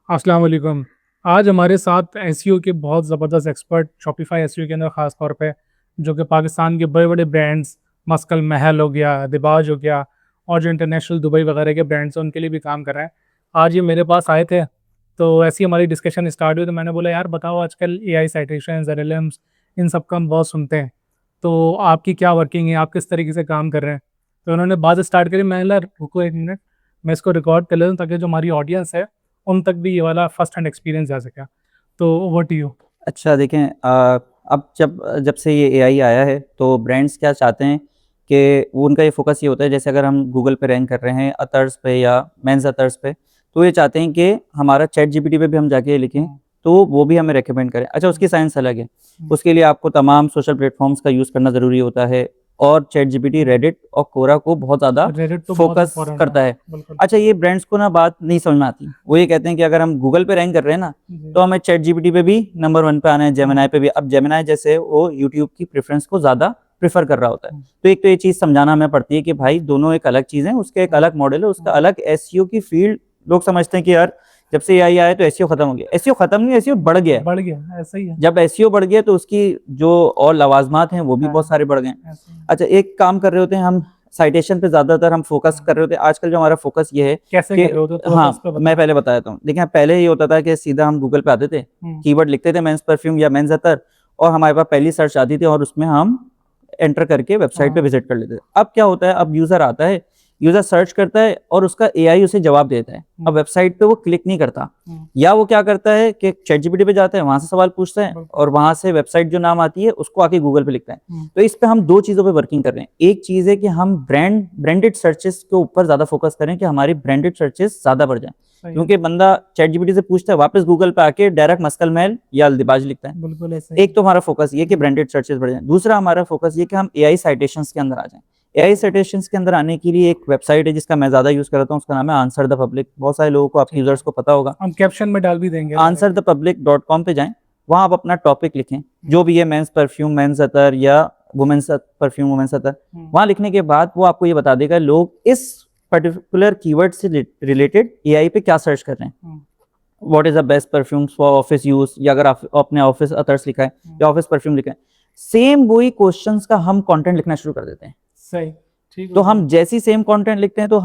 अस्सलाम वालेकुम। आज हमारे साथ एसईओ के बहुत ज़बरदस्त एक्सपर्ट शॉपिफ़ाई एसईओ के अंदर ख़ास तौर पे जो कि पाकिस्तान के बड़े-बड़े ब्रांड्स मस्कल महल हो गया, दिबाज हो गया और जो इंटरनेशनल दुबई वगैरह के ब्रांड्स हैं उनके लिए भी काम कर रहे हैं। आज ये मेरे पास आए थे, तो ऐसी हमारी डिस्कशन स्टार्ट हुई तो मैंने बोला यार बताओ आजकल एआई साइटेशंस, एलएलएम्स इन सब का हम बहुत सुनते हैं। तो आपकी क्या वर्किंग है? आप किस तरीके से काम कर रहे हैं? तो उन्होंने बात स्टार्ट करी, मैंने बोला रुको 1 मिनट, मैं इसको रिकॉर्ड कर लेता हूँ ताकि जो हमारी ऑडियंस है उन तक भी ये वाला फर्स्ट हैंड एक्सपीरियंस जा सके। तो व्हाट डू यू? अच्छा देखें, अब जब जब से ये एआई आया है तो ब्रांड्स क्या चाहते हैं कि वो उनका ये फोकस ये होता है, जैसे अगर हम गूगल पे रैंक कर रहे हैं अतर्स पे या मेंस अतर्स पे, तो ये चाहते हैं कि हमारा चैट जीपीटी पे भी हम जाके लिखें तो वो भी हमें रेकमेंड करें। अच्छा, उसकी साइंस अलग है। उसके लिए आपको तमाम सोशल प्लेटफॉर्म्स का यूज़ करना ज़रूरी होता है और चैट जीपीटी, रेडिट और कोरा को बहुत ज़्यादा रेडिट तो बहुत फोकस इंपॉर्टेंट है। करता है। बिल्कुल। अच्छा, ये ब्रांड्स को ना बात नहीं समझ में आती। वो ये कहते हैं कि अगर हम गूगल पे रैंक कर रहे हैं ना, तो हमें चैट जीपीटी पे भी नंबर 1 पे आना है, जेमिनी पे भी। अब जेमिनी जैसे वो यूट्यूब की प्रेफरेंस को ज़्यादा प्रेफर कर रहा होता है। तो एक तो ये चीज़ समझाना हमें पड़ती है कि भाई दोनों एक अलग चीज़ है, उसका एक अलग मॉडल है, उसका अलग एसईओ की फील्ड। लोग समझते हैं कि यार जब से एआई आया तो एसईओ खत्म हो गया। एसईओ खत्म नहीं, एसईओ बढ़ गया है। बढ़ गया, ऐसा ही है। जब एसईओ बढ़ गया तो उसकी जो और लवाजमात हैं वो भी बहुत सारे बढ़ गए हैं। ऐसा ही है। अच्छा, एक काम कर रहे होते हैं हम, साइटेशन पे ज्यादातर हम फोकस कर रहे होते हैं। आजकल जो हमारा फोकस ये है कैसे कि कर रहे हो तो थोड़ा सा हाँ, उस पे मैं बताओ। पहले बता देता हूँ। देखिए, पहले ये होता था कि सीधा हम गूगल पे आते थे, कीवर्ड लिखते थे मेंस परफ्यूम या मेंस अतर, और हमारे पास पहली सर्च आती थी और उसमें हम एंटर करके वेबसाइट पे विजिट कर लेते थे। अब क्या होता है, अब यूजर आता है, यूजर सर्च करता है और उसका एआई उसे जवाब देता है। अब वेबसाइट पे वो क्लिक नहीं करता, या वो क्या करता है कि चैट जीपीटी पे जाता है, वहां से सवाल पूछता है और वहां से वेबसाइट जो नाम आती है उसको आके गूगल पे लिखता है। तो इस पे हम दो चीजों पे वर्किंग कर रहे हैं। एक चीज है कि हम ब्रांडेड सर्चेस के ऊपर ज्यादा फोकस करें कि हमारी ब्रांडेड सर्चेस ज्यादा बढ़ जाए, क्योंकि बंदा चैट जीपीटी से पूछता है, वापस गूगल पे आके डायरेक्ट मस्कल महल या अल्दिबाज लिखता है। बिल्कुल ऐसा ही एक तो हमारा फोकस ये कि ब्रांडेड सर्चेस बढ़ जाए। दूसरा हमारा फोकस ये कि हम एआई साइटेशंस के अंदर आ जाएं। एआई साइटेशंस के अंदर आने के लिए एक वेबसाइट है जिसका मैं ज्यादा यूज करता हूँ, उसका नाम है आंसर द पब्लिक। बहुत सारे लोगों को, आपके यूजर्स को पता होगा। हम कैप्शन में डाल भी देंगे। आंसर द पब्लिक.com पे जाएं, वहां आप अपना टॉपिक लिखें, जो भी है, मेंस परफ्यूम, मेंस अतर या वुमेन्स परफ्यूम, वुमेन्स अतर। वहां लिखने के बाद वो आपको ये बता देगा लोग इस पर्टिकुलर कीवर्ड से रिलेटेड एआई पे क्या सर्च कर रहे हैं। What is the best perfumes for office use, या अगर आप अपने ऑफिस अतर्स लिखा है या ऑफिस परफ्यूम लिखा है, सेम वही क्वेश्चंस का हम कंटेंट लिखना शुरू कर देते हैं। सही। ठीक। तो हम जैसी सेम कंटेंट लिखते हैं तो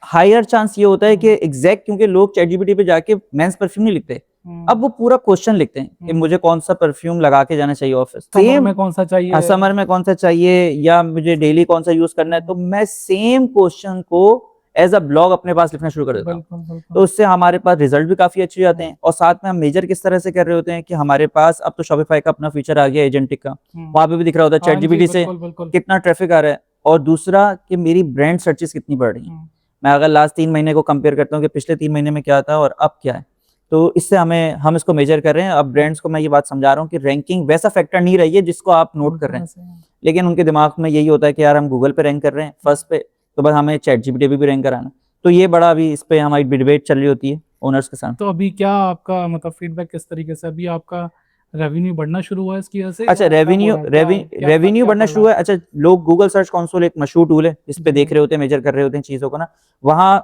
हायर चांस ये होता है कि एग्जैक्ट, क्योंकि लोग चैट जीपीटी पे जाके मेंस परफ्यूम नहीं लिखते, अब वो पूरा क्वेश्चन लिखते हैं कि मुझे कौन सा परफ्यूम लगा के जाना चाहिए ऑफिस, समर में कौन सा चाहिए। समर में कौन सा चाहिए, या मुझे डेली कौन सा यूज करना है। तो मैं सेम क्वेश्चन को एज अ ब्लॉग अपने पास लिखना शुरू कर देता हूँ। तो उससे हमारे पास रिजल्ट भी काफी अच्छे आते हैं। और साथ में हम मेजर किस तरह से कर रहे होते हैं कि हमारे पास अब तो शॉपिफाई का अपना फीचर आ गया एजेंटिक का, वहां पे भी दिख रहा होता है चैट जीपीटी से कितना ट्रैफिक आ रहा है, और दूसरा कि मेरी ब्रांड सर्चेस कितनी बढ़ रही है। मैं अगर लास्ट 3 महीने को कंपेयर करता हूँ कि पिछले 3 महीने में क्या था और अब क्या है, तो इससे हम इसको मेजर कर रहे हैं। अब ब्रांड्स को मैं ये बात समझा रहा हूँ कि रैंकिंग वैसा फैक्टर नहीं रही है जिसको आप नोट कर रहे हैं, लेकिन उनके दिमाग में यही होता है कि यार हम गूगल पे रैंक कर रहे हैं फर्स्ट पे, तो बस हमें चैट जीपीटी पे भी रैंक कराना। तो ये बड़ा अभी इस पे हमारी डिबेट चल रही होती है ओनर्स के साथ। तो अभी क्या आपका मतलब फीडबैक किस तरीके से, अभी आपका रेवेन्यू बढ़ना शुरू हुआ है इसकी वजह से अच्छा, या कम हो रेवेन्यू रहा है? क्या रेवेन्यू क्या बढ़ना पड़ रहा शुरू है। अच्छा, लोग गूगल सर्च कंसोल एक मशहूर टूल है, इस पे देख रहे होते हैं, मेजर कर रहे होते हैं चीजों को ना, वहां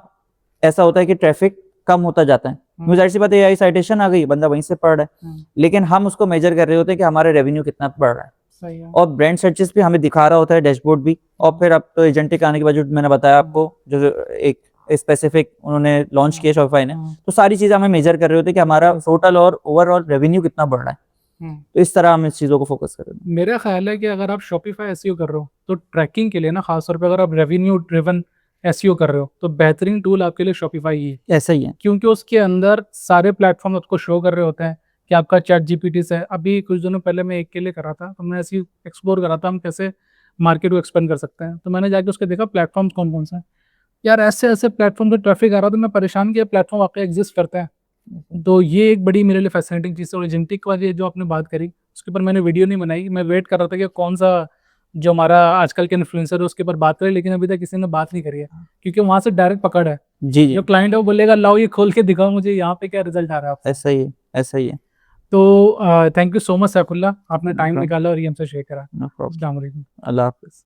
ऐसा होता है कि ट्रैफिक कम होता जाता है। जाहिर सी बात है, एआई साइटेशन आ गई, बंदा वहीं से पढ़ रहा है, लेकिन हम उसको मेजर कर रहे होते हैं कि हमारा रेवेन्यू कितना बढ़ रहा है। सही है। और ब्रांड सर्चेस भी हमें दिखा रहा होता है, डैशबोर्ड भी। और फिर अब तो एजेंटिक आने के बाद जो मैंने बताया आपको, जो एक स्पेसिफिक उन्होंने लॉन्च किया शॉपिफाई ने, तो सारी चीजें हमें मेजर कर रहे होते हैं कि हमारा टोटल और ओवरऑल रेवेन्यू कितना बढ़ रहा है। तो इस तरह हम इस चीजों को फोकस कर रहे हैं। मेरा ख्याल है कि अगर आप शॉपिफाई एसईओ कर रहे हो तो ट्रैकिंग के लिए ना, खासतौर पे अगर आप रेवेन्यू ड्रिवन एसईओ कर रहे हो तो बेहतरीन टूल आपके लिए शॉपिफाई ही है। ऐसा ही है। क्योंकि उसके अंदर सारे प्लेटफॉर्म आपको शो कर रहे होते हैं कि आपका चैट जीपीटी से। अभी कुछ दिनों पहले मैं एक के लिए करा था, तो मैं ऐसे ही एक्सप्लोर करा था हम कैसे मार्केट को एक्सपेंड कर सकते हैं। तो मैंने जाके उसके देखा प्लेटफॉर्म कौन कौन सा है। यार ऐसे ऐसे प्लेटफॉर्म पे ट्रैफिक आ रहा, तो मैं परेशान किया प्लेटफॉर्म वाकई एग्जिस्ट करते हैं। तो ये एक बड़ी मेरे लिए फैसिनेटिंग चीज़ है। और एजेंटिक वाली जो आपने बात करी उसके ऊपर मैंने वीडियो नहीं बनाई, मैं वेट कर रहा था कि कौन सा जो हमारा आजकल के इन्फ्लुएंसर है उसके ऊपर बात करें, लेकिन अभी तक किसी ने बात नहीं करी है क्योंकि वहाँ से डायरेक्ट पकड़ है। जी जी, जो क्लाइंट है वो बोलेगा लाओ ये खोल के दिखाओ मुझे यहाँ पे क्या रिजल्ट आ रहा है आपका। ऐसा ही है, ऐसा ही है। तो thank you so much Saifullah, आपने नो टाइम प्रॉब्लम, निकाला और ये हमसे शेयर करा। No problem. अस्सलाम वालेकुम। अल्लाह हाफिज।